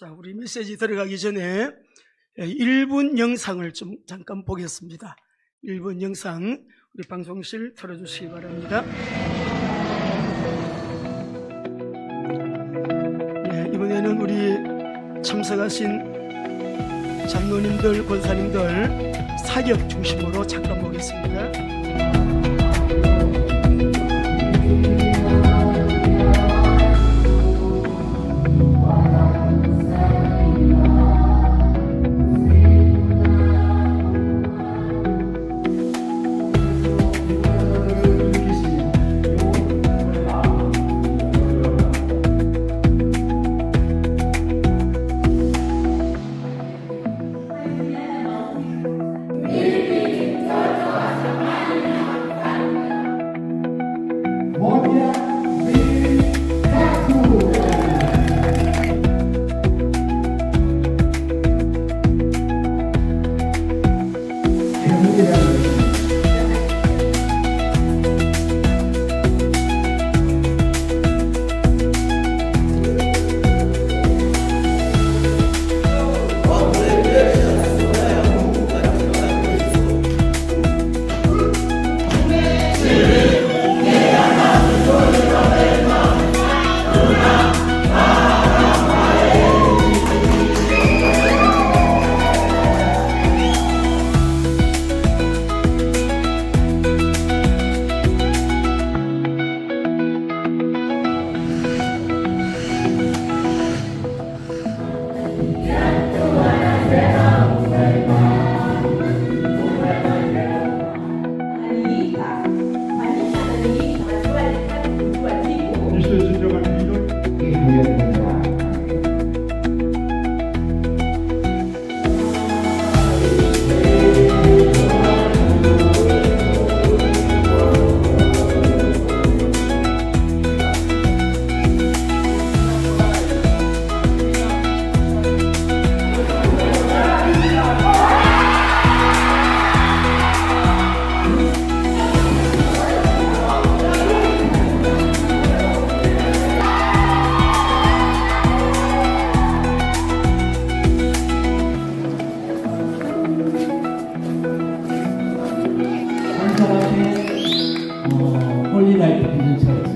자, 우리 메시지 들어가기 전에 1분 영상을 좀 잠깐 보겠습니다. 1분 영상 우리 방송실 틀어주시기 바랍니다. 이번에는 우리 참석하신 장로님들, 권사님들 사격 중심으로 잠깐 보겠습니다. 홀리라이트 비전 처치.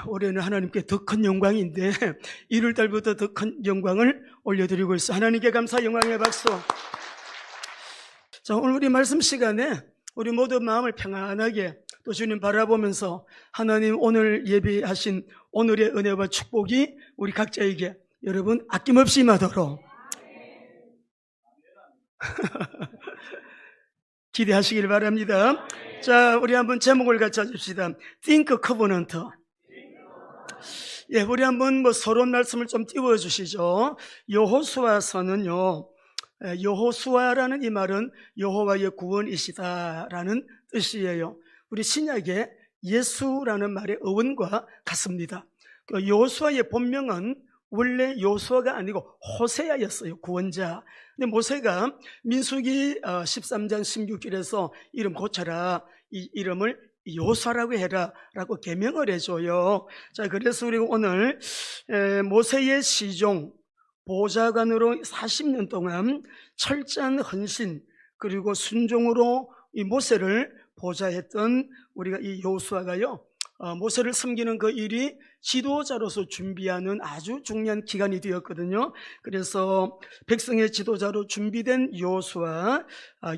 올해는 하나님께 더 큰 영광인데 1월달부터 더 큰 영광을 올려드리고 있어. 하나님께 감사, 영광의 박수. 자, 오늘 우리 말씀 시간에 우리 모두 마음을 평안하게 또 주님 바라보면서 하나님 오늘 예비하신 오늘의 은혜와 축복이 우리 각자에게 여러분 아낌없이 임하도록 기대하시길 바랍니다. 자, 우리 한번 제목을 같이 해줍시다. Think Covenant. 우리 한번 서론 말씀을 좀 띄워주시죠. 여호수아서는요, 여호수아라는 이 말은 여호와의 구원이시다라는 뜻이에요. 우리 신약에 예수라는 말의 어원과 같습니다. 여호수아의 본명은 원래 여호수아가 아니고 호세아였어요. 구원자. 근데 모세가 민수기 13장 16절에서 이름 고쳐라, 이 이름을 여호수아라고 해라 라고 계명을 해줘요. 자, 그래서 우리가 오늘 모세의 시종 보좌관으로 40년 동안 철저한 헌신 그리고 순종으로 이 모세를 보좌했던 우리가 이 여호수아가요, 모세를 섬기는 그 일이 지도자로서 준비하는 아주 중요한 기간이 되었거든요. 그래서 백성의 지도자로 준비된 여호수아,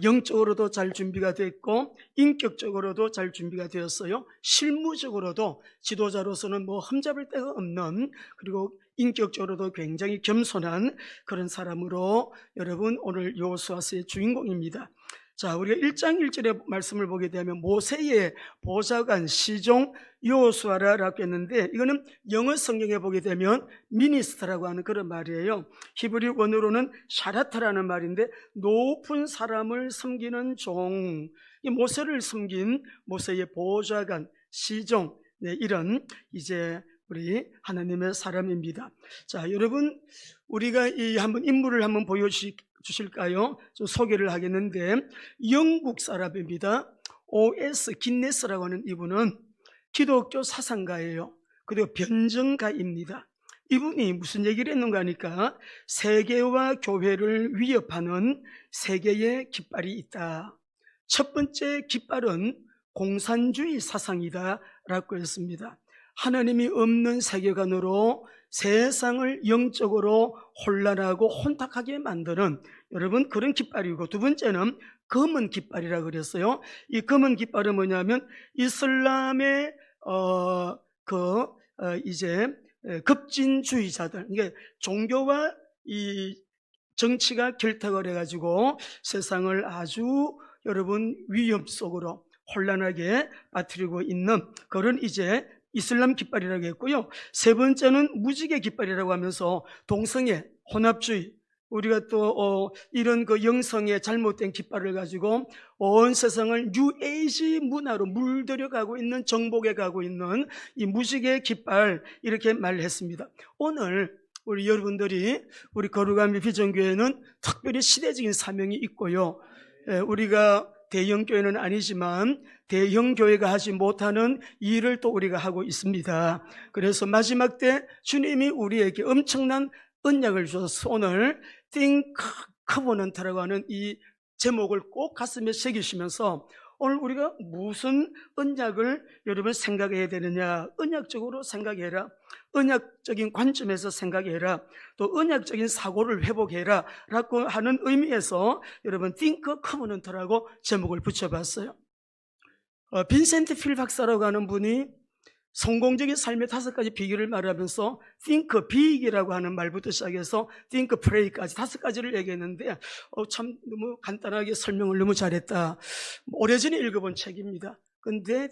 영적으로도 잘 준비가 됐고 인격적으로도 잘 준비가 되었어요. 실무적으로도 지도자로서는 뭐 흠잡을 데가 없는, 그리고 인격적으로도 굉장히 겸손한 그런 사람으로 여러분 오늘 여호수아서의 주인공입니다. 자, 우리가 1장 1절의 말씀을 보게 되면 모세의 보좌관 시종 여호수아라고 했는데, 이거는 영어 성경에 보게 되면 미니스터라고 하는 그런 말이에요. 히브리 원어로는 샤라타라는 말인데 높은 사람을 섬기는 종, 이 모세를 섬긴 모세의 보좌관 시종, 네, 이런 이제 우리 하나님의 사람입니다. 자, 여러분 우리가 이 한번 인물을 한번 보여주실까요? 좀 소개를 하겠는데, 영국 사람입니다. O.S. 긴네스라고 하는 이분은 기독교 사상가예요. 그리고 변증가입니다. 이분이 무슨 얘기를 했는가 하니까 세계와 교회를 위협하는 세 개의 깃발이 있다. 첫 번째 깃발은 공산주의 사상이다 라고 했습니다. 하나님이 없는 세계관으로 세상을 영적으로 혼란하고 혼탁하게 만드는 여러분 그런 깃발이고, 두 번째는 검은 깃발이라고 그랬어요. 이 검은 깃발은 뭐냐면 이슬람의 이제 급진주의자들, 이게 종교와 이 정치가 결탁을 해가지고 세상을 아주 여러분 위험 속으로 혼란하게 빠뜨리고 있는 그런 이제 이슬람 깃발이라고 했고요. 세 번째는 무지개 깃발이라고 하면서 동성애, 혼합주의, 우리가 또 이런 그 영성의 잘못된 깃발을 가지고 온 세상을 뉴에이지 문화로 물들여 가고 있는, 정복해 가고 있는 이 무지개 깃발, 이렇게 말했습니다. 오늘 우리 여러분들이 우리 거룩함의 비전교회는 특별히 시대적인 사명이 있고요. 우리가 대형 교회는 아니지만 대형 교회가 하지 못하는 일을 또 우리가 하고 있습니다. 그래서 마지막 때 주님이 우리에게 엄청난 언약을 주셔서 오늘 Think Covenant라고 하는 이 제목을 꼭 가슴에 새기시면서 오늘 우리가 무슨 언약을 여러분 생각해야 되느냐, 언약적으로 생각해라, 언약적인 관점에서 생각해라, 또 언약적인 사고를 회복해라 라고 하는 의미에서 여러분 Think Covenant라고 제목을 붙여봤어요. 빈센트 필 박사라고 하는 분이 성공적인 삶의 5가지 비결을 말하면서 Think Big이라고 하는 말부터 시작해서 Think Pray까지 5가지를 얘기했는데 참 너무 간단하게 설명을 너무 잘했다. 오래전에 읽어본 책입니다. 근데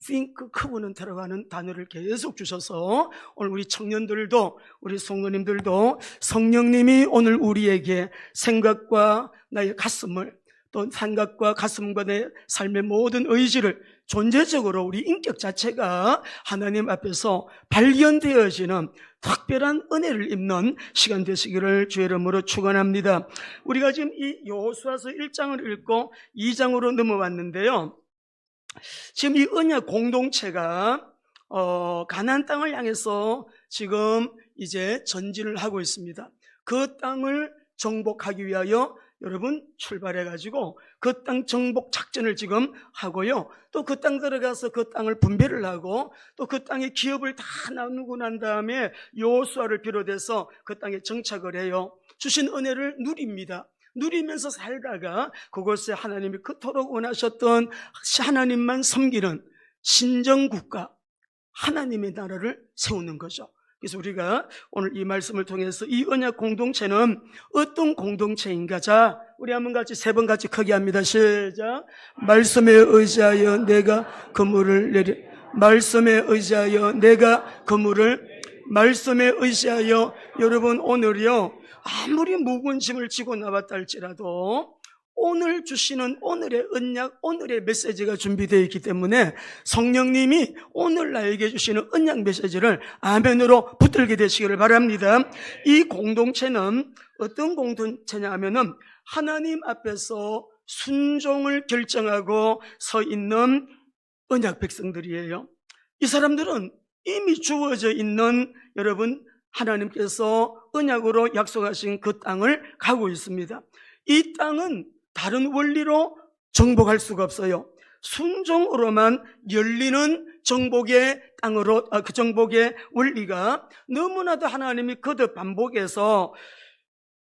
Think Covenant라고 하는 단어를 계속 주셔서 오늘 우리 청년들도, 우리 성도님들도 성령님이 오늘 우리에게 생각과 나의 가슴을, 또 생각과 가슴과 내 삶의 모든 의지를, 존재적으로 우리 인격 자체가 하나님 앞에서 발견되어지는 특별한 은혜를 입는 시간 되시기를 주의 이름으로 축원합니다. 우리가 지금 이 여호수아서 1장을 읽고 2장으로 넘어왔는데요, 지금 이 언약 공동체가 가나안 땅을 향해서 지금 이제 전진을 하고 있습니다. 그 땅을 정복하기 위하여 여러분 출발해가지고 그 땅 정복 작전을 지금 하고요, 또 그 땅 들어가서 그 땅을 분배를 하고 또 그 땅의 기업을 다 나누고 난 다음에 여호수아를 비롯해서 그 땅에 정착을 해요. 주신 은혜를 누립니다. 누리면서 살다가 그곳에 하나님이 그토록 원하셨던 하나님만 섬기는 신정국가, 하나님의 나라를 세우는 거죠. 그래서 우리가 오늘 이 말씀을 통해서 이 언약 공동체는 어떤 공동체인가? 자, 우리 한번 같이 3번 같이 크게 합니다. 시작. 말씀에 의지하여 내가 그물을 내리, 말씀에 의지하여 내가 그물을, 말씀에 의지하여. 여러분 오늘이요, 아무리 무거운 짐을 지고 나왔다 할지라도 오늘 주시는 오늘의 언약, 오늘의 메시지가 준비되어 있기 때문에 성령님이 오늘 나에게 주시는 언약 메시지를 아멘으로 붙들게 되시기를 바랍니다. 이 공동체는 어떤 공동체냐 하면은 하나님 앞에서 순종을 결정하고 서 있는 언약 백성들이에요. 이 사람들은 이미 주어져 있는, 여러분 하나님께서 언약으로 약속하신 그 땅을 가고 있습니다. 이 땅은 다른 원리로 정복할 수가 없어요. 순종으로만 열리는 정복의 땅으로, 그 정복의 원리가 너무나도 하나님이 거듭 반복해서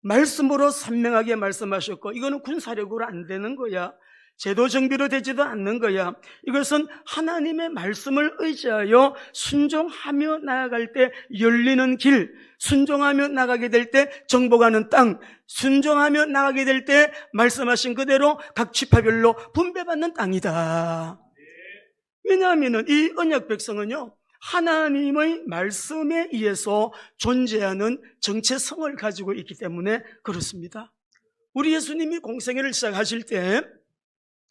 말씀으로 선명하게 말씀하셨고, 이거는 군사력으로 안 되는 거야. 제도 정비로 되지도 않는 거야. 이것은 하나님의 말씀을 의지하여 순종하며 나아갈 때 열리는 길, 순종하며 나가게 될 때 정복하는 땅, 순종하며 나가게 될 때 말씀하신 그대로 각 지파별로 분배받는 땅이다. 왜냐하면 이 언약 백성은요, 하나님의 말씀에 의해서 존재하는 정체성을 가지고 있기 때문에 그렇습니다. 우리 예수님이 공생애를 시작하실 때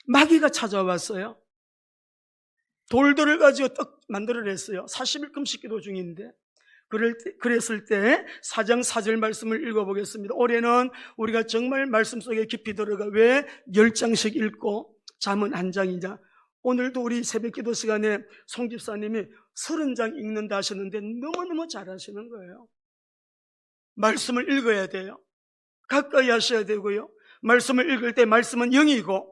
마귀가 찾아왔어요. 돌들을 가지고 떡 만들어냈어요. 40일 금식 기도 중인데, 그랬을 때 4장 4절 말씀을 읽어보겠습니다. 올해는 우리가 정말 말씀 속에 깊이 들어가 왜 10장씩 읽고 잠은 한 장이냐. 오늘도 우리 새벽 기도 시간에 송 집사님이 30장 읽는다 하셨는데 너무너무 잘하시는 거예요. 말씀을 읽어야 돼요. 가까이 하셔야 되고요. 말씀을 읽을 때 말씀은 영이고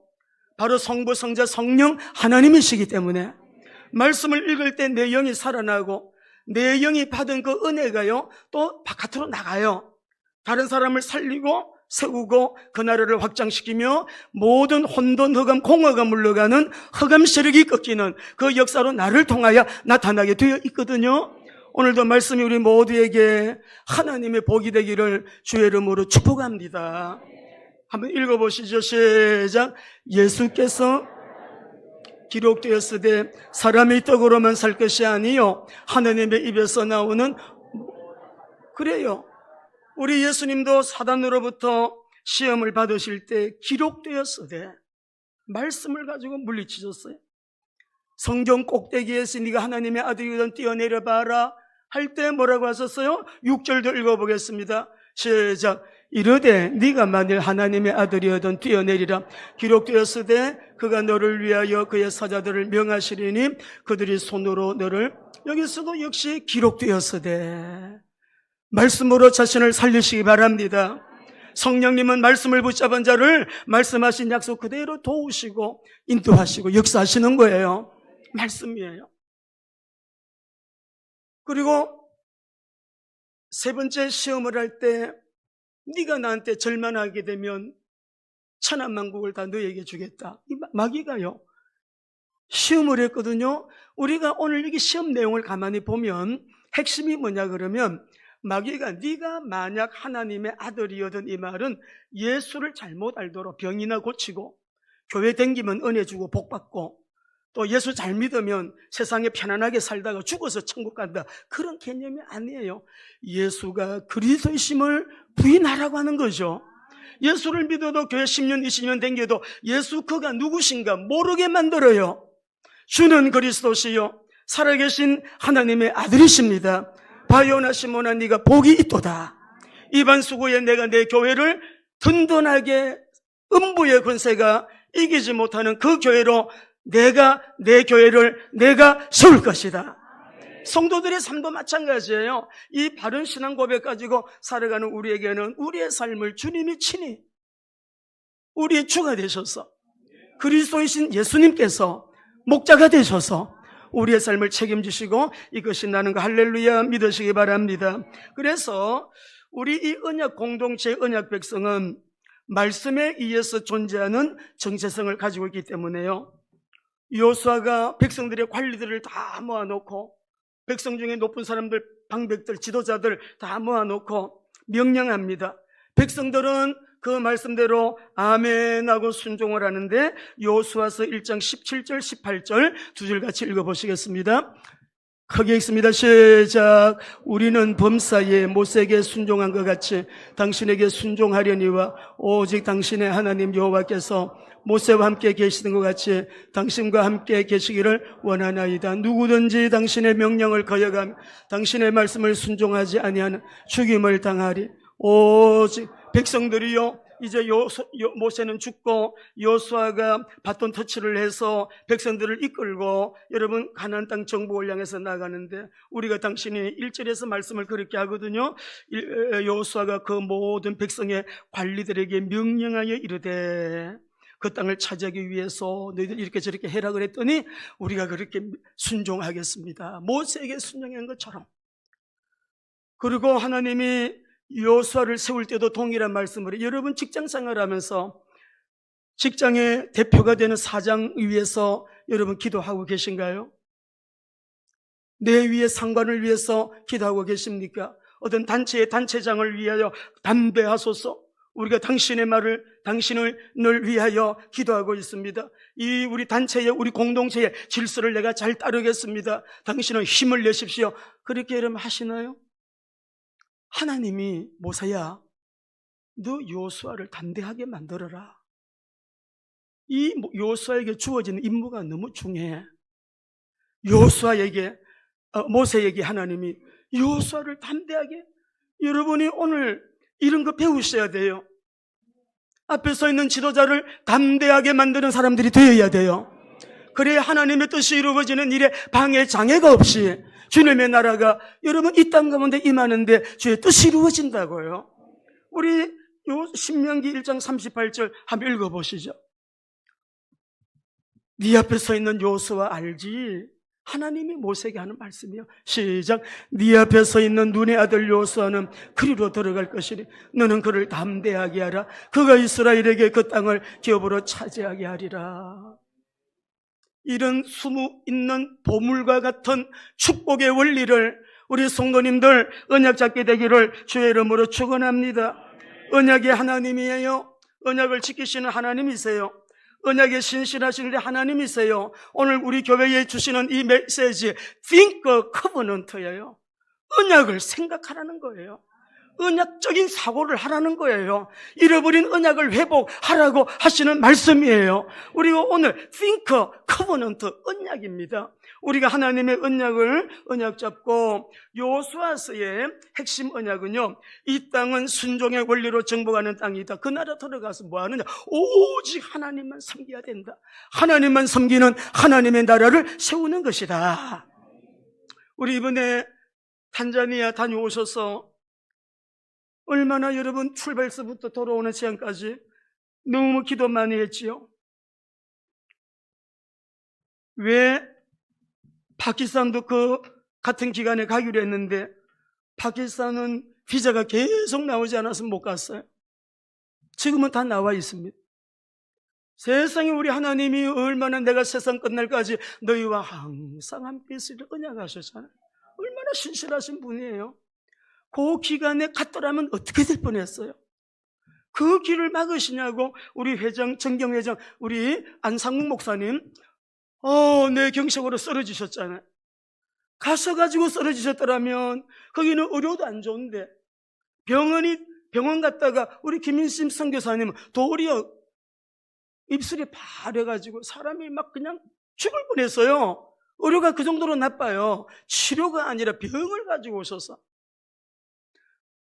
바로 성부, 성자, 성령 하나님이시기 때문에 말씀을 읽을 때 내 영이 살아나고 내 영이 받은 그 은혜가요 또 바깥으로 나가요. 다른 사람을 살리고 세우고 그 나라를 확장시키며 모든 혼돈, 흑암, 공허가 물러가는 흑암 세력이 꺾이는 그 역사로 나를 통하여 나타나게 되어 있거든요. 오늘도 말씀이 우리 모두에게 하나님의 복이 되기를 주의 이름으로 축복합니다. 한번 읽어보시죠. 시작. 예수께서 기록되었으되 사람의 떡으로만 살 것이 아니요 하나님의 입에서 나오는, 그래요. 우리 예수님도 사단으로부터 시험을 받으실 때 기록되었으되 말씀을 가지고 물리치셨어요. 성경 꼭대기에서 네가 하나님의 아들이거든 뛰어내려 봐라 할 때 뭐라고 하셨어요? 6절도 읽어보겠습니다. 시작. 이르되 네가 만일 하나님의 아들이거든 뛰어내리라. 기록되었으되 그가 너를 위하여 그의 사자들을 명하시리니 그들이 손으로 너를, 여기서도 역시 기록되었으되 말씀으로 자신을 살리시기 바랍니다. 성령님은 말씀을 붙잡은 자를 말씀하신 약속 그대로 도우시고 인도하시고 역사하시는 거예요. 말씀이에요. 그리고 세 번째 시험을 할 때 네가 나한테 절만하게 되면 천하만국을 다 너에게 주겠다. 이 마귀가요 시험을 했거든요. 우리가 오늘 여기 시험 내용을 가만히 보면 핵심이 뭐냐 그러면 마귀가 네가 만약 하나님의 아들이거든, 이 말은 예수를 잘못 알도록 병이나 고치고 교회 댕기면 은혜 주고 복 받고 또 예수 잘 믿으면 세상에 편안하게 살다가 죽어서 천국 간다, 그런 개념이 아니에요. 예수가 그리스도이심을 부인하라고 하는 거죠. 예수를 믿어도 교회 10년 20년 댕겨도 예수 그가 누구신가 모르게 만들어요. 주는 그리스도시요 살아계신 하나님의 아들이십니다. 바요나 시몬아 네가 복이 있도다. 이반 수고에 내가 내 교회를 든든하게 음부의 권세가 이기지 못하는 그 교회로 내가 내 교회를 내가 세울 것이다. 성도들의 삶도 마찬가지예요. 이 바른 신앙 고백 가지고 살아가는 우리에게는 우리의 삶을 주님이 친히 우리의 주가 되셔서 그리스도이신 예수님께서 목자가 되셔서 우리의 삶을 책임지시고 이것이 나는 거 할렐루야 믿으시기 바랍니다. 그래서 우리 이 언약 공동체 언약 백성은 말씀에 의해서 존재하는 정체성을 가지고 있기 때문에요. 여호수아가 백성들의 관리들을 다 모아놓고 백성 중에 높은 사람들, 방백들, 지도자들 다 모아놓고 명령합니다. 백성들은 그 말씀대로 아멘 하고 순종을 하는데 여호수아서 1장 17절 18절 두 줄 같이 읽어보시겠습니다. 크게 읽습니다. 시작. 우리는 범사에 모세에게 순종한 것 같이 당신에게 순종하려니와 오직 당신의 하나님 여호와께서 모세와 함께 계시는 것 같이 당신과 함께 계시기를 원하나이다. 누구든지 당신의 명령을 거역하며 당신의 말씀을 순종하지 아니하는 죽임을 당하리. 오직 백성들이요 이제 모세는 죽고 여호수아가 바톤 터치를 해서 백성들을 이끌고 여러분 가나안 땅 정복을 향해서 나가는데 우리가 당신이 1절에서 말씀을 그렇게 하거든요. 여호수아가 그 모든 백성의 관리들에게 명령하여 이르되, 그 땅을 차지하기 위해서 너희들 이렇게 저렇게 해라 그랬더니 우리가 그렇게 순종하겠습니다. 모세에게 순종한 것처럼. 그리고 하나님이 여호수아를 세울 때도 동일한 말씀을 해요. 여러분 직장 생활하면서 직장의 대표가 되는 사장 위해서 여러분 기도하고 계신가요? 내 위에 상관을 위해서 기도하고 계십니까? 어떤 단체의 단체장을 위하여 담대하소서. 우리가 당신의 말을, 당신을 위하여 기도하고 있습니다. 이 우리 단체의, 우리 공동체의 질서를 내가 잘 따르겠습니다. 당신은 힘을 내십시오. 그렇게 여러분 하시나요? 하나님이 모세야, 너 여호수아를 담대하게 만들어라. 이 여호수아에게 주어지는 임무가 너무 중요해. 여호수아에게, 모세에게 하나님이 여호수아를 담대하게, 여러분이 오늘 이런 거 배우셔야 돼요. 앞에 서 있는 지도자를 담대하게 만드는 사람들이 되어야 돼요. 그래야 하나님의 뜻이 이루어지는 일에 방해 장애가 없이 주님의 나라가 여러분 이 땅 가운데 임하는데 주의 뜻이 이루어진다고요. 우리 신명기 1장 38절 한번 읽어보시죠. 네 앞에 서 있는 여호수아 알지? 하나님이 모세에게 하는 말씀이요. 시작. 네 앞에 서 있는 눈의 아들 여호수아는 그리로 들어갈 것이니 너는 그를 담대하게 하라. 그가 이스라엘에게 그 땅을 기업으로 차지하게 하리라. 이런 수무 있는 보물과 같은 축복의 원리를 우리 성도님들 언약 잡게 되기를 주의 이름으로 축원합니다. 언약의 하나님이에요. 언약을 지키시는 하나님이세요. 언약에 신실하신 우리 하나님이세요. 오늘 우리 교회에 주시는 이 메시지 Think Covenant예요. 언약을 생각하라는 거예요. 언약적인 사고를 하라는 거예요. 잃어버린 언약을 회복하라고 하시는 말씀이에요. 우리가 오늘 Think Covenant 언약입니다. 우리가 하나님의 언약 잡고 여호수아서의 핵심 언약은요, 이 땅은 순종의 원리로 정복하는 땅이다. 그 나라 들어가서 뭐 하느냐? 오직 하나님만 섬겨야 된다. 하나님만 섬기는 하나님의 나라를 세우는 것이다. 우리 이번에 탄자니아 다녀오셔서 얼마나 여러분 출발서부터 돌아오는 시간까지 너무 기도 많이 했지요. 왜 파키스탄도 그 같은 기간에 가기로 했는데 파키스탄은 비자가 계속 나오지 않아서 못 갔어요. 지금은 다 나와 있습니다. 세상에 우리 하나님이 얼마나 내가 세상 끝날까지 너희와 항상 함께 있으리라 언약하셨잖아요. 얼마나 신실하신 분이에요. 그 기간에 갔더라면 어떻게 될 뻔했어요. 그 길을 막으시냐고 우리 회장, 정경회장, 우리 안상국 목사님 내 경색으로 쓰러지셨잖아요. 가셔가지고 쓰러지셨더라면 거기는 의료도 안 좋은데 병원 갔다가 우리 김인심 선교사님은 도리어 입술이 파래가지고 사람이 막 그냥 죽을 뻔했어요. 의료가 그 정도로 나빠요. 치료가 아니라 병을 가지고 오셔서.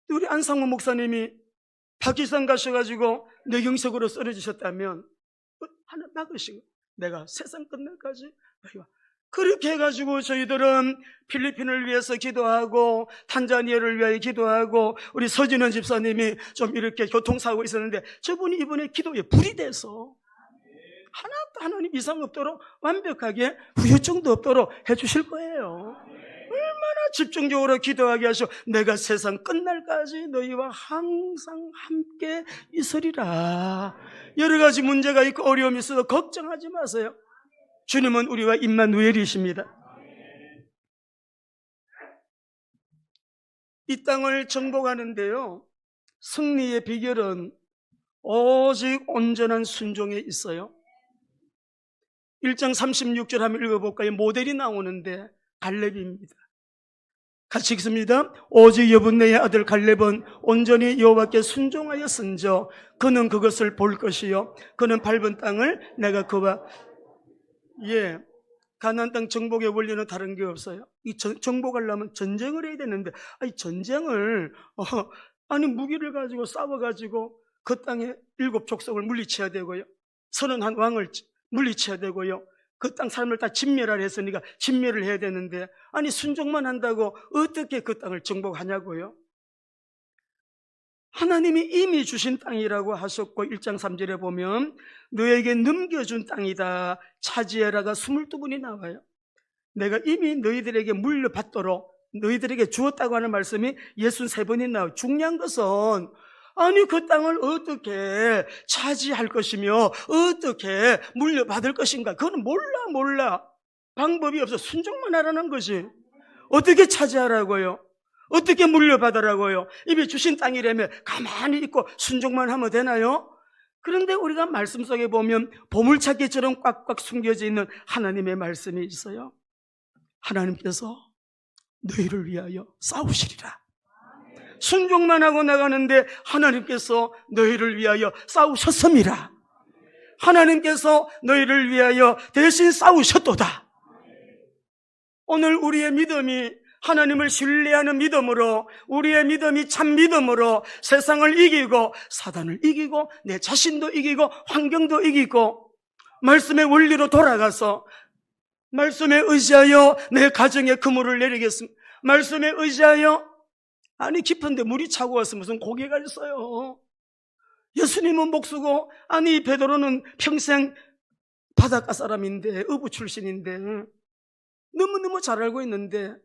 우리 안상무 목사님이 파키스탄 가셔가지고 뇌경색으로 쓰러지셨다면 하나 막으시고 내가 세상 끝날까지 너희와 그렇게 해가지고 저희들은 필리핀을 위해서 기도하고 탄자니아를 위하여 기도하고 우리 서진원 집사님이 좀 이렇게 교통사고 있었는데 저분이 이번에 기도에 불이 돼서 하나도 하나님 이상 없도록 완벽하게 후유증도 없도록 해주실 거예요. 얼마나 집중적으로 기도하게 하시오. 내가 세상 끝날까지 너희와 항상 함께 있으리라. 여러 가지 문제가 있고 어려움이 있어도 걱정하지 마세요. 주님은 우리와 임마누엘이십니다. 이 땅을 정복하는데요, 승리의 비결은 오직 온전한 순종에 있어요. 1장 36절 한번 읽어볼까요? 모델이 나오는데 갈렙입니다. 같이 읽습니다. 오직 여분네의 아들 갈렙은 온전히 여호와께 순종하였은저 그는 그것을 볼 것이요 그는 밟은 땅을 내가 그와 가나안 땅 정복의 원리는 다른 게 없어요. 이 정복하려면 전쟁을 해야 되는데 전쟁을 무기를 가지고 싸워가지고 그 땅에 7 족속을 물리쳐야 되고요, 31 왕을 물리쳐야 되고요, 그 땅 사람을 다 진멸하려 했으니까 진멸을 해야 되는데 순종만 한다고 어떻게 그 땅을 정복하냐고요. 하나님이 이미 주신 땅이라고 하셨고 1장 3절에 보면 너에게 넘겨준 땅이다 차지해라가 22번이 나와요. 내가 이미 너희들에게 물려받도록 너희들에게 주었다고 하는 말씀이 63번이 나와요. 중요한 것은 아니 그 땅을 어떻게 차지할 것이며 어떻게 물려받을 것인가, 그건 몰라. 방법이 없어. 순종만 하라는 것이. 어떻게 차지하라고요? 어떻게 물려받으라고요? 이미 주신 땅이라면 가만히 있고 순종만 하면 되나요? 그런데 우리가 말씀 속에 보면 보물찾기처럼 꽉꽉 숨겨져 있는 하나님의 말씀이 있어요. 하나님께서 너희를 위하여 싸우시리라. 순종만 하고 나가는데 하나님께서 너희를 위하여 싸우셨습니다. 하나님께서 너희를 위하여 대신 싸우셨도다. 오늘 우리의 믿음이 하나님을 신뢰하는 믿음으로, 우리의 믿음이 참 믿음으로 세상을 이기고 사단을 이기고 내 자신도 이기고 환경도 이기고 말씀의 원리로 돌아가서 말씀에 의지하여 내 가정에 그물을 내리겠습니다. 말씀에 의지하여, 아니 깊은데 물이 차고 와서 무슨 고개가 있어요. 예수님은 목수고, 아니 베드로는 평생 바닷가 사람인데 어부 출신인데 너무너무 잘 알고 있는데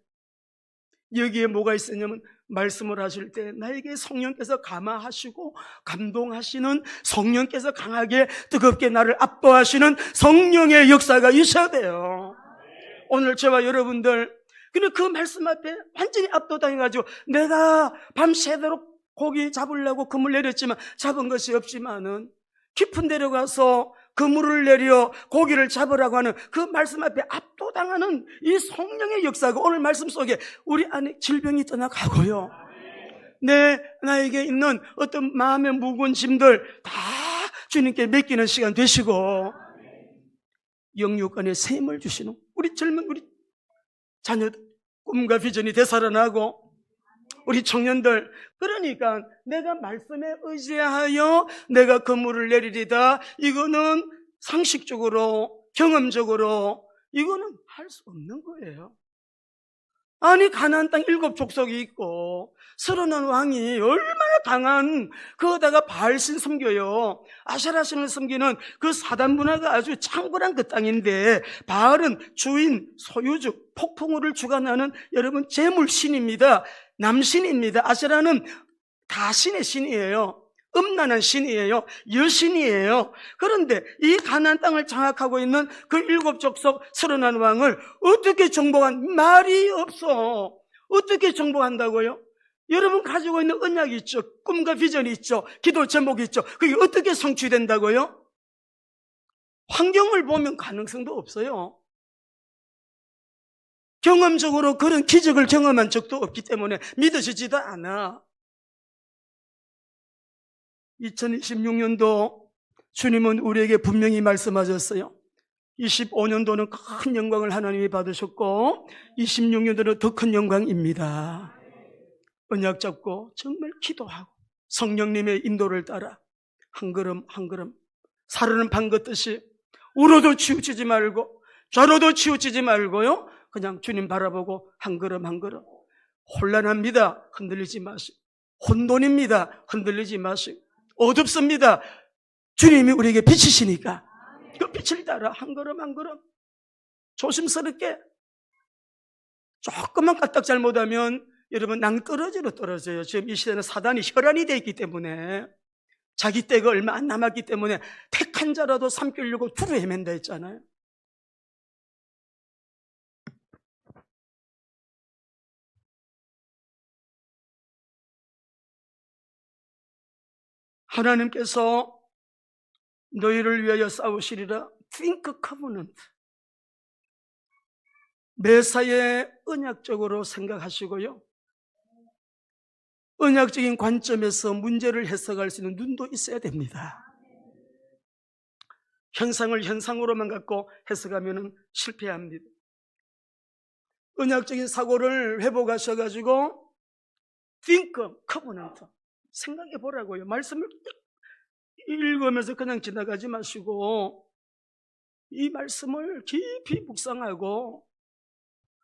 여기에 뭐가 있었냐면 말씀을 하실 때 나에게 성령께서 감화하시고 감동하시는, 성령께서 강하게 뜨겁게 나를 압도하시는 성령의 역사가 있어야 돼요. 오늘 저와 여러분들 근데 그 말씀 앞에 완전히 압도당해가지고 내가 밤새도록 고기 잡으려고 그물 내렸지만 잡은 것이 없지만은 깊은 데로 가서 그물을 내려 고기를 잡으라고 하는 그 말씀 앞에 압도당하는 이 성령의 역사가 오늘 말씀 속에 우리 안에 질병이 떠나가고요. 나에게 있는 어떤 마음의 무거운 짐들 다 주님께 맡기는 시간 되시고 영육간에 셈을 주시는 우리 젊은 우리 자녀들 꿈과 비전이 되살아나고 우리 청년들, 그러니까 내가 말씀에 의지하여 내가 그물을 내리리다, 이거는 상식적으로 경험적으로 이거는 할 수 없는 거예요. 아니 가나안 땅 7족속이 있고 서른한 왕이 얼마나 강한, 거기다가 바알신 섬겨요. 아세라신을 섬기는 그 사단 문화가 아주 창궐한 그 땅인데 바알은 주인, 소유주, 폭풍우를 주관하는 여러분 재물신입니다. 남신입니다. 아세라는 다신의 신이에요. 음란한 신이에요. 여신이에요. 그런데 이 가나안 땅을 장악하고 있는 그 7족속 31왕을 어떻게 정복한, 말이 없어. 어떻게 정복한다고요? 여러분 가지고 있는 언약이 있죠. 꿈과 비전이 있죠. 기도 제목이 있죠. 그게 어떻게 성취된다고요? 환경을 보면 가능성도 없어요. 경험적으로 그런 기적을 경험한 적도 없기 때문에 믿어지지도 않아. 2026년도 주님은 우리에게 분명히 말씀하셨어요. 25년도는 큰 영광을 하나님이 받으셨고 26년도는 더 큰 영광입니다. 언약 잡고 정말 기도하고 성령님의 인도를 따라 한 걸음 한 걸음 사르는 방 걷듯이 우로도 치우치지 말고 좌로도 치우치지 말고요, 그냥 주님 바라보고 한 걸음 한 걸음. 혼란합니다. 흔들리지 마시고, 혼돈입니다. 흔들리지 마시고, 어둡습니다. 주님이 우리에게 빛이시니까 그 빛을 따라 한 걸음 한 걸음 조심스럽게. 조금만 까딱 잘못하면 여러분 낭떠러지로 떨어져요. 지금 이 시대는 사단이 혈안이 되어 있기 때문에, 자기 때가 얼마 안 남았기 때문에 택한 자라도 삼키려고 두루 헤맨다 했잖아요. 하나님께서 너희를 위하여 싸우시리라. Think covenant. 매사에 언약적으로 생각하시고요, 언약적인 관점에서 문제를 해석할 수 있는 눈도 있어야 됩니다. 현상을 현상으로만 갖고 해석하면 실패합니다. 언약적인 사고를 회복하셔가지고 think covenant 생각해 보라고요. 말씀을 읽으면서 그냥 지나가지 마시고 이 말씀을 깊이 묵상하고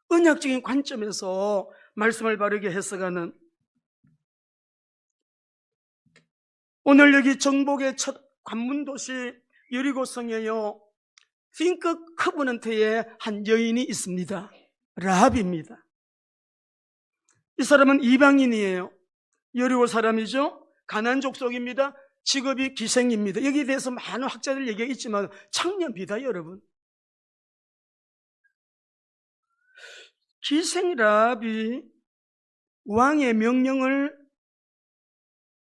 언약적인 관점에서 말씀을 바르게 해석하는 오늘 여기 정복의 첫 관문도시 여리고성에요, 핑크 커버넌트에 한 여인이 있습니다. 라합입니다. 이 사람은 이방인이에요. 여리고 사람이죠. 가나안 족속입니다. 직업이 기생입니다. 여기에 대해서 많은 학자들 얘기가 있지만 창녀입니다, 여러분. 기생 라합이 왕의 명령을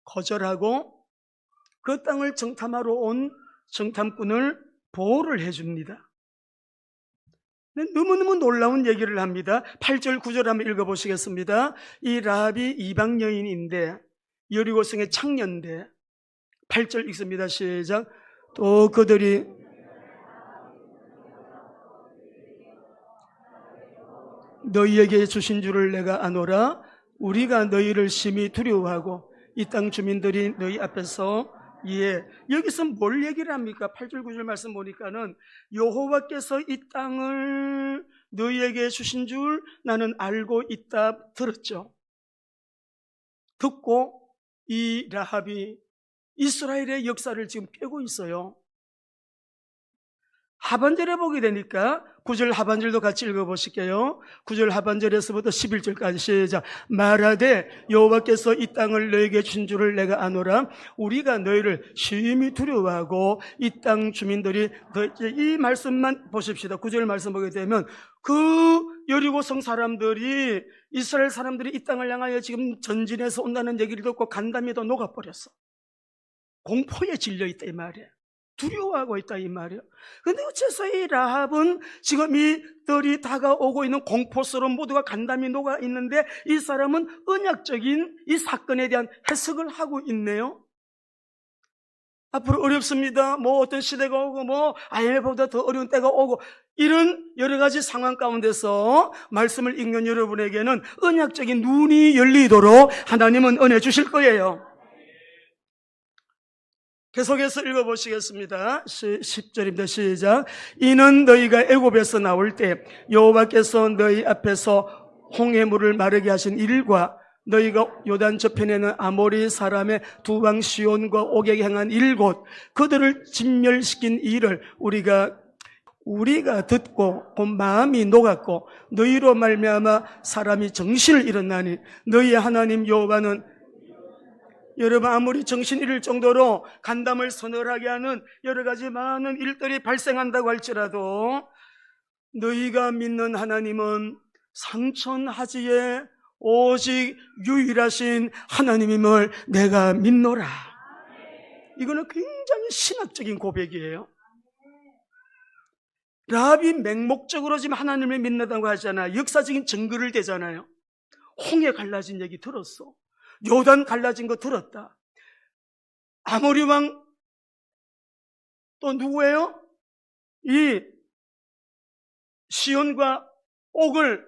거절하고 그 땅을 정탐하러 온 정탐꾼을 보호를 해줍니다. 너무너무 놀라운 얘기를 합니다. 8절 9절 한번 읽어보시겠습니다. 이 라합이 이방 여인인데 여리고성의 창녀인데 8절 읽습니다. 시작. 또 그들이 너희에게 주신 줄을 내가 아노라. 우리가 너희를 심히 두려워하고 이 땅 주민들이 너희 앞에서 여기서 뭘 얘기를 합니까? 8절 9절 말씀 보니까는 여호와께서 이 땅을 너희에게 주신 줄 나는 알고 있다 들었죠. 듣고 이 라합이 이스라엘의 역사를 지금 꿰고 있어요. 하반절에 보게 되니까 9절 하반절도 같이 읽어보실게요. 9절 하반절에서부터 11절까지 시작. 말하되 여호와께서 이 땅을 너에게 준 줄을 내가 아노라. 우리가 너희를 심히 두려워하고 이 땅 주민들이 이 말씀만 보십시다. 9절 말씀 보게 되면 그 여리고성 사람들이 이스라엘 사람들이 이 땅을 향하여 지금 전진해서 온다는 얘기를 듣고 간담이 더 녹아버렸어. 공포에 질려있다 이 말이에요. 두려워하고 있다 이 말이에요. 그런데 어째서 이 라합은 지금 이들이 다가오고 있는 공포스러운 모두가 간담이 녹아 있는데 이 사람은 언약적인 이 사건에 대한 해석을 하고 있네요. 앞으로 어렵습니다. 어떤 시대가 오고 IMF보다 더 어려운 때가 오고 이런 여러 가지 상황 가운데서 말씀을 읽는 여러분에게는 언약적인 눈이 열리도록 하나님은 은혜 주실 거예요. 계속해서 읽어보시겠습니다. 10절입니다. 시작. 이는 너희가 애굽에서 나올 때 여호와께서 너희 앞에서 홍해물을 마르게 하신 일과 너희가 요단 저편에는 아모리 사람의 두 왕 시온과 옥에게 행한 일곧 그들을 진멸시킨 일을 우리가 듣고 곧 마음이 녹았고 너희로 말미암아 사람이 정신을 잃었나니 너희의 하나님 여호와는 여러분 아무리 정신 잃을 정도로 간담을 서늘하게 하는 여러 가지 많은 일들이 발생한다고 할지라도 너희가 믿는 하나님은 상천하지에 오직 유일하신 하나님임을 내가 믿노라. 이거는 굉장히 신학적인 고백이에요. 라합이 맹목적으로 지금 하나님을 믿는다고 하잖아요. 역사적인 증거를 대잖아요. 홍해 갈라진 얘기 들었어. 요단 갈라진 거 들었다. 아모리 왕 또 누구예요? 이 시온과 옥을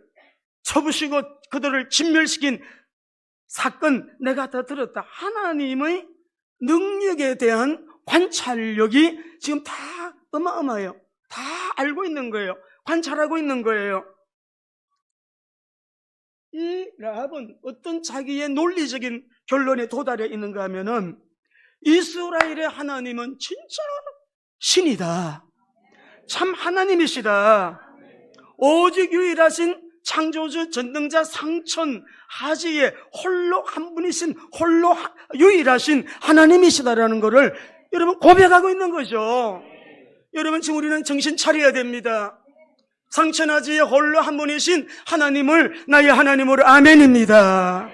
쳐부시고 그들을 진멸시킨 사건 내가 다 들었다. 하나님의 능력에 대한 관찰력이 지금 다 어마어마해요. 다 알고 있는 거예요. 관찰하고 있는 거예요. 이 라합은 어떤 자기의 논리적인 결론에 도달해 있는가 하면은 이스라엘의 하나님은 진짜 신이다. 참 하나님이시다. 오직 유일하신 창조주 전능자 상천 하지에 홀로 한 분이신 홀로 유일하신 하나님이시다라는 것을 여러분 고백하고 있는 거죠. 여러분 지금 우리는 정신 차려야 됩니다. 상천하지에 홀로 한 분이신 하나님을 나의 하나님으로 아멘입니다.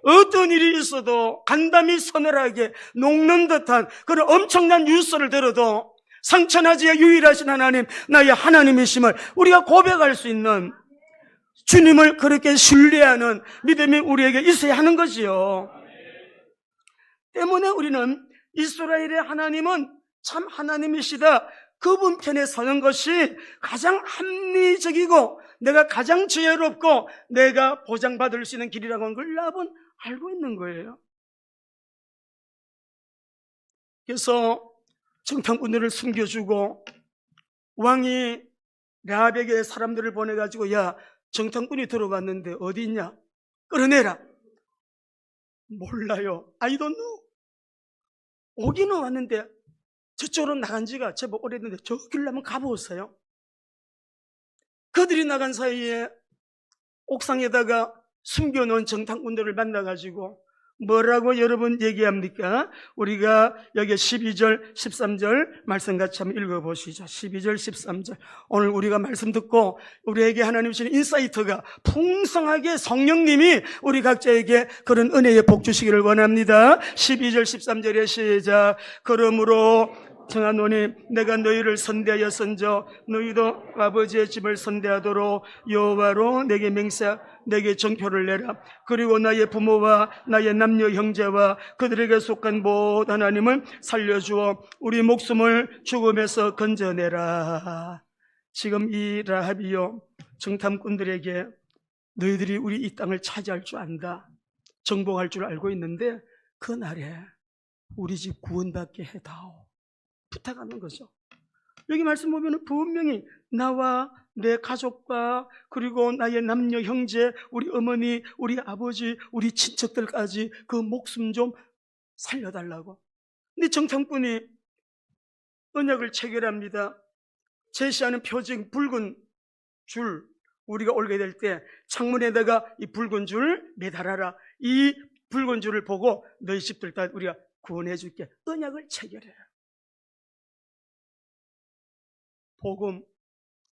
어떤 일이 있어도 간담이 서늘하게 녹는 듯한 그런 엄청난 뉴스를 들어도 상천하지에 유일하신 하나님 나의 하나님이심을 우리가 고백할 수 있는 주님을 그렇게 신뢰하는 믿음이 우리에게 있어야 하는 거지요. 때문에 우리는 이스라엘의 하나님은 참 하나님이시다. 그분 편에 서는 것이 가장 합리적이고 내가 가장 지혜롭고 내가 보장받을 수 있는 길이라고 하는 걸 라합은 알고 있는 거예요. 그래서 정탐꾼들을 숨겨주고 왕이 라합에게 사람들을 보내가지고 야 정탐꾼이 들어왔는데 어디 있냐? 끌어내라. 몰라요. I don't know. 오기는 왔는데 저쪽으로 나간 지가 제법 오래됐는데 저 길로 한번 가보세요. 그들이 나간 사이에 옥상에다가 숨겨놓은 정탐꾼들을 만나가지고 뭐라고 여러분 얘기합니까? 우리가 여기 12절, 13절 말씀 같이 한번 읽어보시죠. 12절, 13절. 오늘 우리가 말씀 듣고 우리에게 하나님 주시는 인사이트가 풍성하게 성령님이 우리 각자에게 그런 은혜의 복 주시기를 원합니다. 12절, 13절의 시작. 그러므로 청하노니 내가 너희를 선대하여 선저 너희도 아버지의 집을 선대하도록 여호와로 내게 맹세 내게 정표를 내라. 그리고 나의 부모와 나의 남녀 형제와 그들에게 속한 모든 하나님을 살려주어 우리 목숨을 죽음에서 건져내라. 지금 이 라합이요 정탐꾼들에게 너희들이 우리 이 땅을 차지할 줄 안다, 정복할 줄 알고 있는데 그날에 우리 집 구원받게 해다오 부탁하는 거죠. 여기 말씀 보면 분명히 나와 내 가족과 그리고 나의 남녀 형제, 우리 어머니, 우리 아버지, 우리 친척들까지 그 목숨 좀 살려달라고. 근데 정탐꾼이 언약을 체결합니다. 제시하는 표징 붉은 줄, 우리가 올게 될 때 창문에다가 이 붉은 줄 매달아라. 이 붉은 줄을 보고 너희 집들 다 우리가 구원해 줄게. 언약을 체결해요. 복음,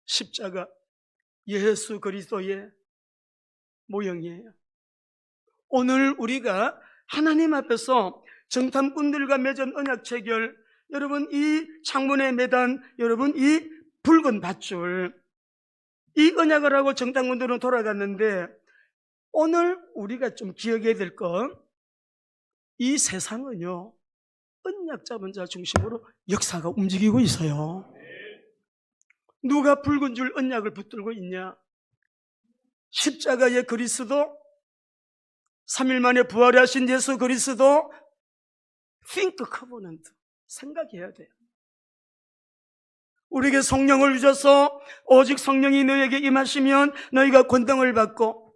십자가, 예수 그리스도의 모형이에요. 오늘 우리가 하나님 앞에서 정탐꾼들과 맺은 언약 체결, 여러분 이 창문에 매단 여러분 이 붉은 밧줄, 이 언약을 하고 정탐꾼들은 돌아갔는데 오늘 우리가 좀 기억해야 될 건 이 세상은요 언약 잡은 자 중심으로 역사가 움직이고 있어요. 누가 붉은 줄 언약을 붙들고 있냐? 십자가의 그리스도, 3일 만에 부활하신 예수 그리스도, think covenant, 생각해야 돼요. 우리에게 성령을 주셔서 오직 성령이 너에게 임하시면 너희가 권능을 받고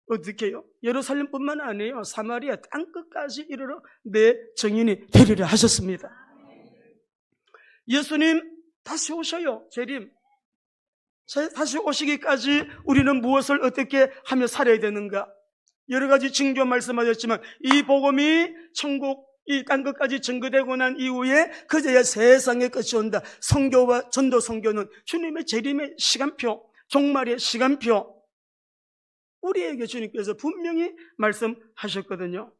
어떻게 해요? 예루살렘뿐만 아니에요. 사마리아 땅끝까지 이르러 내 증인이 되리라 하셨습니다. 예수님 다시 오셔요. 재림. 다시 오시기까지 우리는 무엇을 어떻게 하며 살아야 되는가? 여러 가지 징조 말씀하셨지만 이 복음이 천국 이 땅끝까지 증거되고 난 이후에 그제야 세상의 끝이 온다. 선교와 전도 선교는 주님의 재림의 시간표, 종말의 시간표, 우리에게 주님께서 분명히 말씀하셨거든요.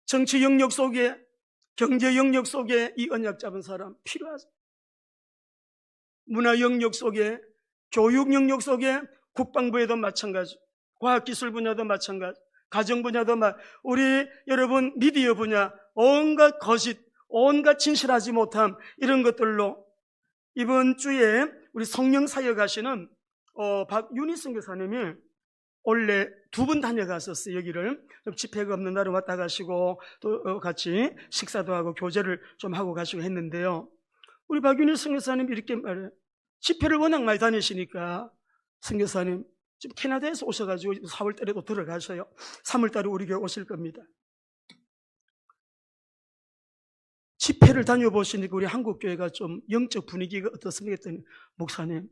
정치 영역 속에, 경제 영역 속에 이 언약 잡은 사람 필요하죠. 문화 영역 속에, 교육 영역 속에, 국방부에도 마찬가지, 과학기술 분야도 마찬가지, 가정 분야도 우리 여러분 미디어 분야 온갖 거짓, 온갖 진실하지 못함 이런 것들로 이번 주에 우리 성령 사역하시는 박윤희 선교사님이 원래 2번 다녀갔었어요. 여기를 좀 집회가 없는 날은 왔다 가시고 또 같이 식사도 하고 교제를 좀 하고 가시고 했는데요. 우리 박윤희 선교사님이 이렇게 말해요. 집회를 워낙 많이 다니시니까 선교사님 지금 캐나다에서 오셔가지고 4월달에도 들어가셔요. 3월달에 우리 교회 오실 겁니다. 집회를 다녀보시니까 우리 한국교회가 좀 영적 분위기가 어떻습니까? 했더니 목사님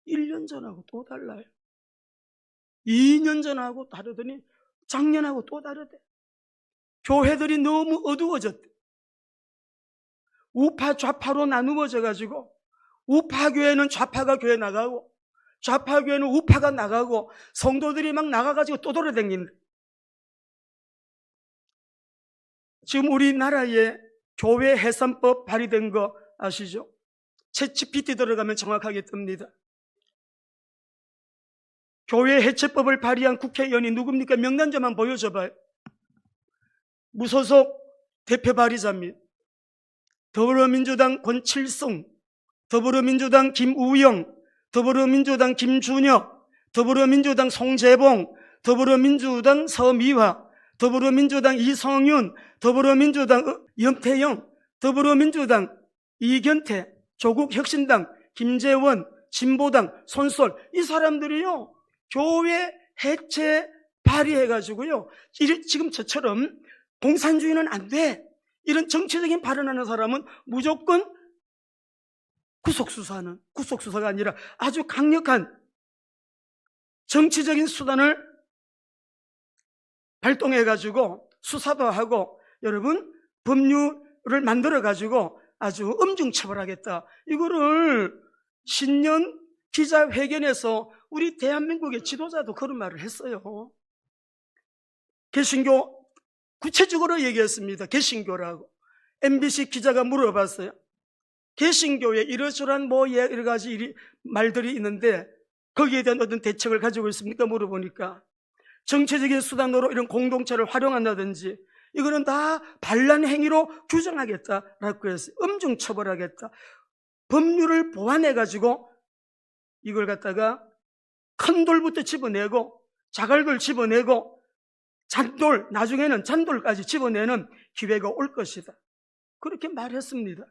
1년 전하고 또 달라요. 2년 전하고 다르더니 작년하고 또 다르대. 교회들이 너무 어두워졌대. 우파 좌파로 나누어져가지고 우파 교회는 좌파가 교회 나가고 좌파 교회는 우파가 나가고 성도들이 막 나가가지고 또 돌아다니는데 지금 우리나라에 교회 해산법 발의된 거 아시죠? 챗GPT 들어가면 정확하게 뜹니다. 교회 해체법을 발의한 국회의원이 누굽니까? 명단자만 보여줘봐요. 무소속 대표 발의자입니다. 더불어민주당 권칠성, 더불어민주당 김우영, 더불어민주당 김준혁, 더불어민주당 송재봉, 더불어민주당 서미화, 더불어민주당 이성윤, 더불어민주당 염태영, 더불어민주당 이견태, 조국혁신당 김재원, 진보당 손솔, 이 사람들이요 교회 해체 발의해가지고요 지금 저처럼 공산주의는 안 돼. 이런 정치적인 발언하는 사람은 무조건 구속수사가 아니라 아주 강력한 정치적인 수단을 발동해가지고 수사도 하고 여러분 법률을 만들어가지고 아주 엄중처벌하겠다. 이거를 신년 기자회견에서 우리 대한민국의 지도자도 그런 말을 했어요. 개신교 구체적으로 얘기했습니다. 개신교라고. MBC 기자가 물어봤어요. 개신교에 이러저러한 여러 가지 말들이 있는데 거기에 대한 어떤 대책을 가지고 있습니까? 물어보니까 정치적인 수단으로 이런 공동체를 활용한다든지 이거는 다 반란 행위로 규정하겠다라고 했어요. 엄중 처벌하겠다. 법률을 보완해가지고 이걸 갖다가 큰 돌부터 집어내고 자갈들 집어내고 잔돌, 나중에는 잔돌까지 집어내는 기회가 올 것이다. 그렇게 말했습니다.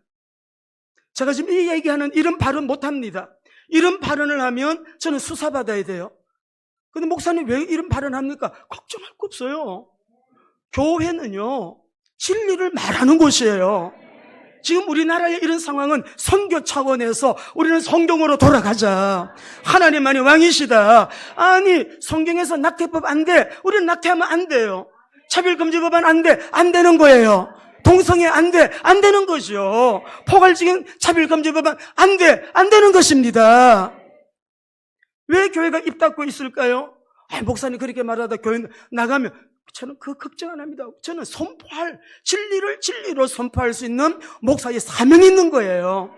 제가 지금 이 얘기하는 이런 발언 못합니다. 이런 발언을 하면 저는 수사받아야 돼요. 근데 목사님 왜 이런 발언합니까? 걱정할 거 없어요. 교회는요, 진리를 말하는 곳이에요. 지금 우리나라의 이런 상황은 선교 차원에서 우리는 성경으로 돌아가자. 하나님만이 왕이시다. 아니, 성경에서 낙태법 안 돼. 우리는 낙태하면 안 돼요. 차별금지법은 안 돼. 안 되는 거예요. 동성애 안 돼. 안 되는 거죠. 포괄적인 차별금지법은 안 돼. 안 되는 것입니다. 왜 교회가 입 닫고 있을까요? 목사님 그렇게 말하다 교회 나가면 저는 그 걱정 안 합니다. 저는 진리를 진리로 선포할 수 있는 목사의 사명이 있는 거예요.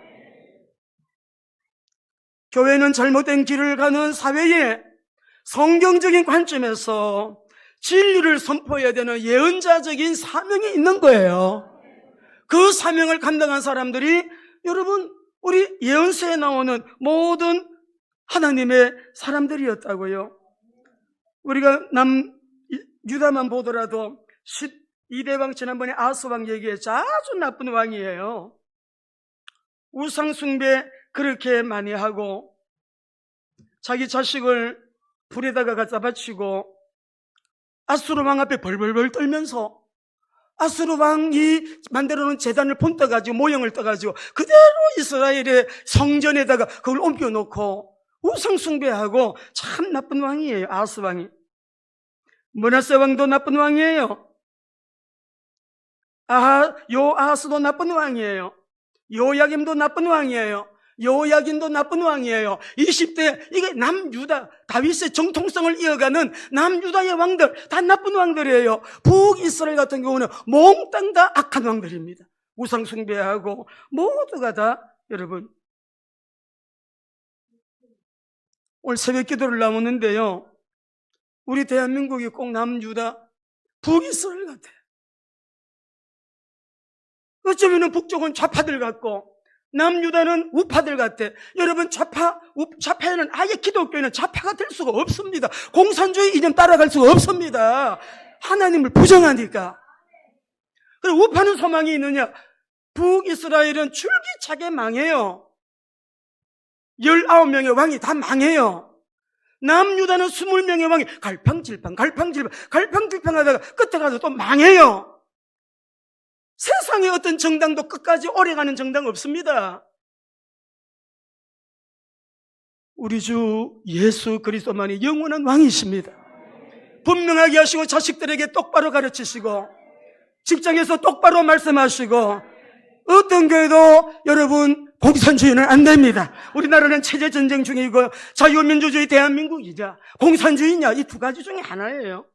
교회는 잘못된 길을 가는 사회에 성경적인 관점에서 진리를 선포해야 되는 예언자적인 사명이 있는 거예요. 그 사명을 감당한 사람들이 여러분 우리 예언서에 나오는 모든 하나님의 사람들이었다고요. 우리가 유다만 보더라도 12대 왕 지난번에 아하스 왕 얘기했죠. 아주 나쁜 왕이에요. 우상 숭배 그렇게 많이 하고 자기 자식을 불에다가 갖다 바치고 아수르 왕 앞에 벌벌벌 떨면서 아수르 왕이 만들어 놓은 제단을 본떠가지고 모형을 떠가지고 그대로 이스라엘의 성전에다가 그걸 옮겨놓고 우상 숭배하고 참 나쁜 왕이에요. 아하스 왕이. 므낫세 왕도 나쁜 왕이에요. 아하스도 나쁜 왕이에요. 요야김도 나쁜 왕이에요. 요야긴도 나쁜 왕이에요. 20대 이게 남유다 다윗의 정통성을 이어가는 남유다의 왕들 다 나쁜 왕들이에요. 북이스라엘 같은 경우는 몽땅 다 악한 왕들입니다. 우상 숭배하고 모두가 다 여러분 오늘 새벽 기도를 나오는데요. 우리 대한민국이 꼭 남유다 북이스라엘 같아요. 어쩌면 북쪽은 좌파들 같고 남유다는 우파들 같아. 여러분 좌파에는 아예 기독교에는 좌파가 될 수가 없습니다. 공산주의 이념 따라갈 수가 없습니다. 하나님을 부정하니까. 그리고 우파는 소망이 있느냐? 북이스라엘은 줄기차게 망해요. 19명의 왕이 다 망해요. 남유다는 20명의 왕이 갈팡질팡 하다가 끝에 가서 또 망해요. 세상에 어떤 정당도 끝까지 오래가는 정당 없습니다. 우리 주 예수 그리스도만이 영원한 왕이십니다. 분명하게 하시고 자식들에게 똑바로 가르치시고 직장에서 똑바로 말씀하시고 어떤 교회도 여러분 공산주의는 안 됩니다. 우리나라는 체제전쟁 중이고 자유민주주의 대한민국이자 공산주의냐 이 두 가지 중에 하나예요.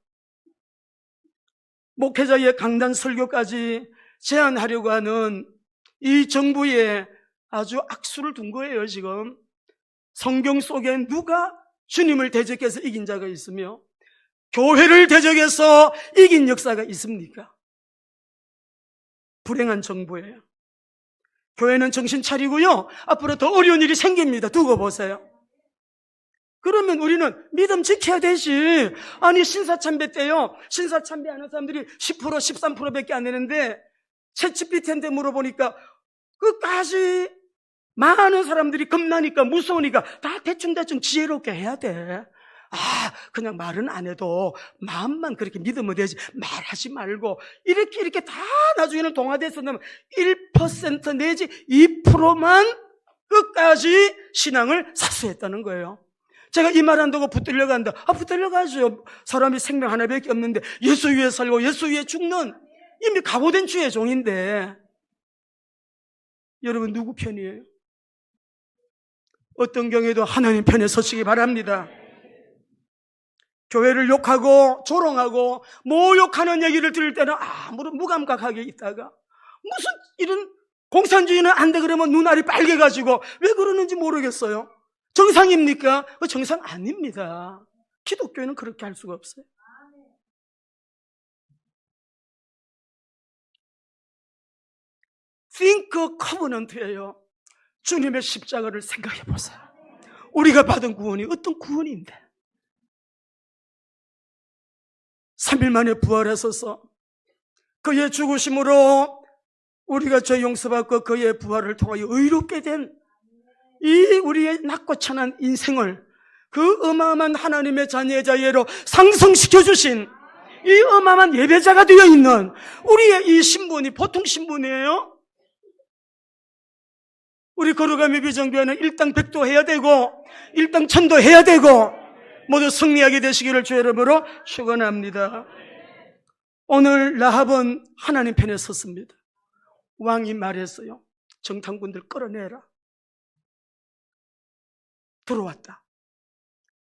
목회자의 강단 설교까지 제한하려고 하는 이 정부에 아주 악수를 둔 거예요. 지금 성경 속에 누가 주님을 대적해서 이긴 자가 있으며 교회를 대적해서 이긴 역사가 있습니까? 불행한 정부예요. 교회는 정신 차리고요. 앞으로 더 어려운 일이 생깁니다. 두고 보세요. 그러면 우리는 믿음 지켜야 되지. 아니 신사참배 때요. 신사참배하는 사람들이 10% 13%밖에 안 되는데 챗GPT한테 물어보니까 끝까지 많은 사람들이 겁나니까 무서우니까 다 대충 지혜롭게 해야 돼. 그냥 말은 안 해도 마음만 그렇게 믿으면 되지 말하지 말고 이렇게 다 나중에는 동화돼서 나면 1% 내지 2%만 끝까지 신앙을 사수했다는 거예요. 제가 이 말 한다고 붙들려 간다. 붙들려 가죠. 사람이 생명 하나밖에 없는데 예수 위에 살고 예수 위에 죽는 이미 각오된 주의 종인데 여러분 누구 편이에요? 어떤 경우에도 하나님 편에 서시기 바랍니다. 교회를 욕하고 조롱하고 모욕하는 얘기를 들을 때는 아무런 무감각하게 있다가 무슨 이런 공산주의는 안 돼 그러면 눈알이 빨개가지고 왜 그러는지 모르겠어요. 정상입니까? 정상 아닙니다. 기독교는 그렇게 할 수가 없어요. Think Covenant예요. 주님의 십자가를 생각해 보세요. 우리가 받은 구원이 어떤 구원인데 3일 만에 부활하셔서 그의 죽으심으로 우리가 죄 용서받고 그의 부활을 통하여 의롭게 된 이 우리의 낮고 천한 인생을 그 어마어마한 하나님의 자녀의 자예로 상승시켜 주신 이 어마어마한 예배자가 되어 있는 우리의 이 신분이 보통 신분이에요. 우리 거룩함의 비전교회는 일당백도 해야 되고 일당천도 해야 되고 모두 승리하게 되시기를 주의 이름으로 축원합니다. 오늘 라합은 하나님 편에 섰습니다. 왕이 말했어요. 정탐꾼들 끌어내라. 들어왔다.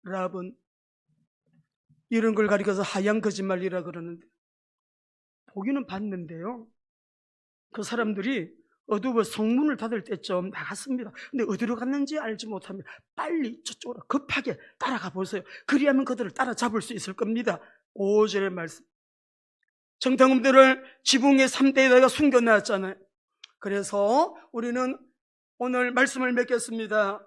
라합은 이런 걸 가리켜서 하얀 거짓말이라 그러는데 보기는 봤는데요. 그 사람들이 어두워 성문을 닫을 때쯤 나갔습니다. 근데 어디로 갔는지 알지 못하면 빨리 저쪽으로 급하게 따라가 보세요. 그리하면 그들을 따라잡을 수 있을 겁니다. 5절의 말씀. 정탐꾼들을 지붕의 3대에다가 숨겨놨잖아요. 그래서 우리는 오늘 말씀을 맺겠습니다.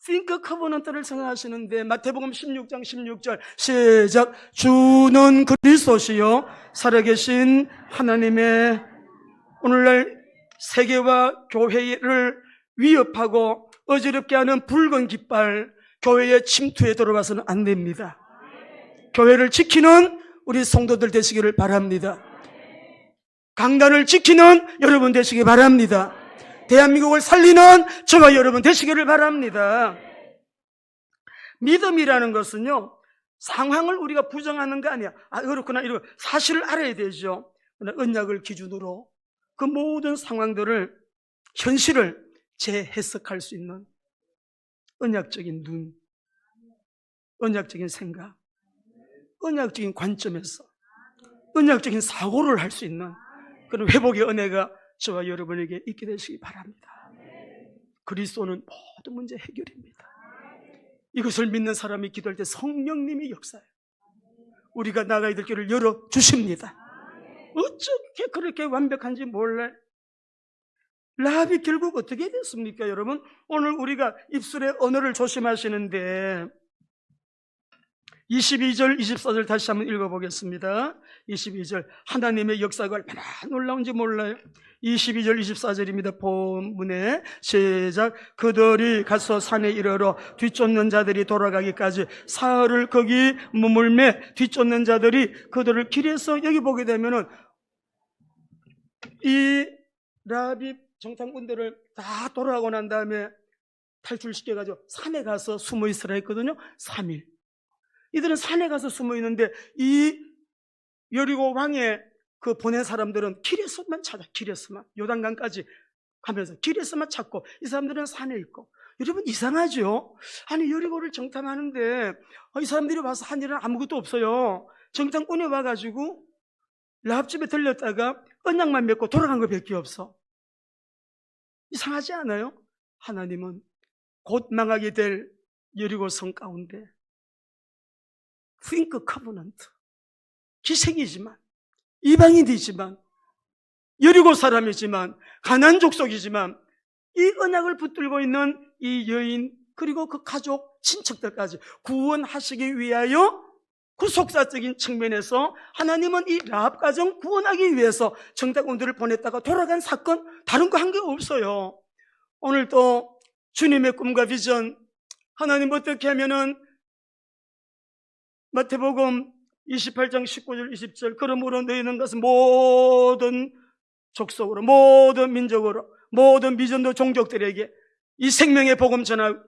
Think Covenant를 생각하시는데 마태복음 16장 16절 시작. 주는 그리스도시요 살아계신 하나님의 오늘날 세계와 교회를 위협하고 어지럽게 하는 붉은 깃발 교회의 침투에 들어가서는 안 됩니다. 교회를 지키는 우리 성도들 되시기를 바랍니다. 강단을 지키는 여러분 되시기 바랍니다. 대한민국을 살리는 저와 여러분 되시기를 바랍니다. 믿음이라는 것은요, 상황을 우리가 부정하는 거 아니야. 그렇구나 이런 사실을 알아야 되죠. 언약을 기준으로 그 모든 상황들을 현실을 재해석할 수 있는 언약적인 눈, 언약적인 생각, 언약적인 관점에서 언약적인 사고를 할 수 있는 그런 회복의 은혜가 저와 여러분에게 있게 되시기 바랍니다. 그리스도는 모든 문제 해결입니다. 이것을 믿는 사람이 기도할 때 성령님이 역사해요. 우리가 나가야 될 길을 열어주십니다. 어떻게 그렇게 완벽한지 몰라요. 라합이 결국 어떻게 됐습니까, 여러분? 오늘 우리가 입술의 언어를 조심하시는데 22절, 24절 다시 한번 읽어보겠습니다. 22절, 하나님의 역사가 얼마나 놀라운지 몰라요. 22절, 24절입니다. 본문에 시작. 그들이 가서 산에 이르러 뒤쫓는 자들이 돌아가기까지 사흘을 거기 머물매 뒤쫓는 자들이 그들을 길에서 여기 보게 되면은 이 라합이 정탐꾼들을 다 돌아가고 난 다음에 탈출시켜가지고 산에 가서 숨어 있으라 했거든요. 3일. 이들은 산에 가서 숨어 있는데 이 여리고 왕의 그 보낸 사람들은 길에서만 찾아, 길에서만 요단강까지 가면서 길에서만 찾고 이 사람들은 산에 있고. 여러분 이상하죠? 아니 여리고를 정탐하는데 이 사람들이 와서 한 일은 아무것도 없어요. 정탐꾼이 와가지고 라합집에 들렸다가 언약만 맺고 돌아간 것밖에 없어. 이상하지 않아요? 하나님은 곧 망하게 될 여리고 성 가운데 Think Covenant, 기생이지만 이방인이지만 여리고 사람이지만 가나안 족속이지만 이 언약을 붙들고 있는 이 여인 그리고 그 가족 친척들까지 구원하시기 위하여 구속사적인 측면에서 하나님은 이 라합 가정 구원하기 위해서 정탐꾼들을 보냈다가 돌아간 사건 다른 거 한 게 없어요. 오늘 또 주님의 꿈과 비전, 하나님 어떻게 하면은 마태복음 28장 19절 20절 그러므로 너희는 가서 모든 족속으로 모든 민족으로 모든 미전도 종족들에게 이 생명의 복음 전하고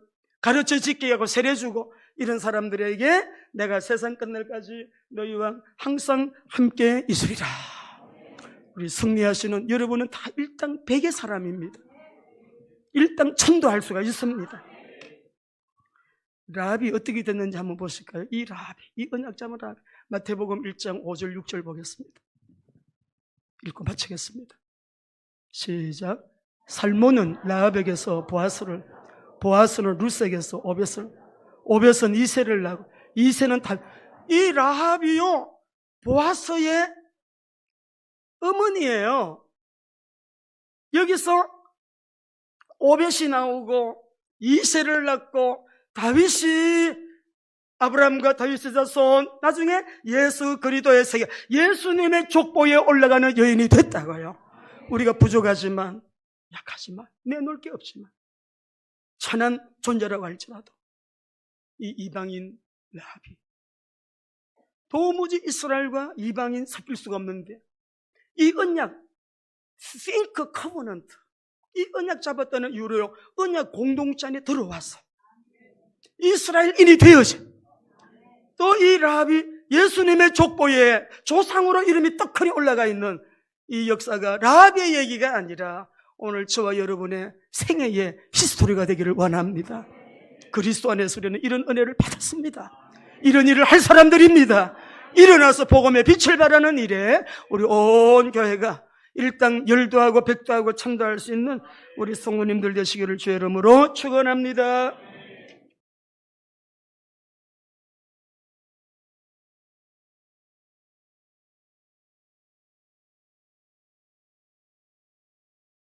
가르쳐 짓게 하고 세례 주고 이런 사람들에게 내가 세상 끝날까지 너희와 항상 함께 있으리라. 우리 승리하시는 여러분은 다 일당 100의 사람입니다. 일당 1000도 할 수가 있습니다. 라합이 어떻게 됐는지 한번 보실까요? 이 라합이, 이 언약자문 라합이 마태복음 1장 5절 6절 보겠습니다. 읽고 마치겠습니다. 시작. 살몬은 라합에게서 보아스를, 보아스는 룻에게서 오벳은 이새를 낳고 이새는 이 라합이요 보아스의 어머니예요. 여기서 오벳이 나오고 이새를 낳고 다윗이 아브라함과 다윗의 자손 나중에 예수 그리스도의 세계 예수님의 족보에 올라가는 여인이 됐다고요. 우리가 부족하지만 약하지만 내놓을 게 없지만 천한 존재라고 할지라도 이 이방인 라합이 도무지 이스라엘과 이방인 섞일 수가 없는데 이 언약 think covenant 이 언약 잡았다는 이유로 언약 공동체 안에 들어와서 이스라엘인이 되어져. 또 이 라합이 예수님의 족보에 조상으로 이름이 떡하니 올라가 있는 이 역사가 라합의 얘기가 아니라 오늘 저와 여러분의 생애의 히스토리가 되기를 원합니다. 그리스도 안에서 우리는 이런 은혜를 받았습니다. 이런 일을 할 사람들입니다. 일어나서 복음의 빛을 발하는 일에 우리 온 교회가 일당 10도 하고 100도 하고 1000도 할 수 있는 우리 성도님들 되시기를 주의 이름으로 축원합니다.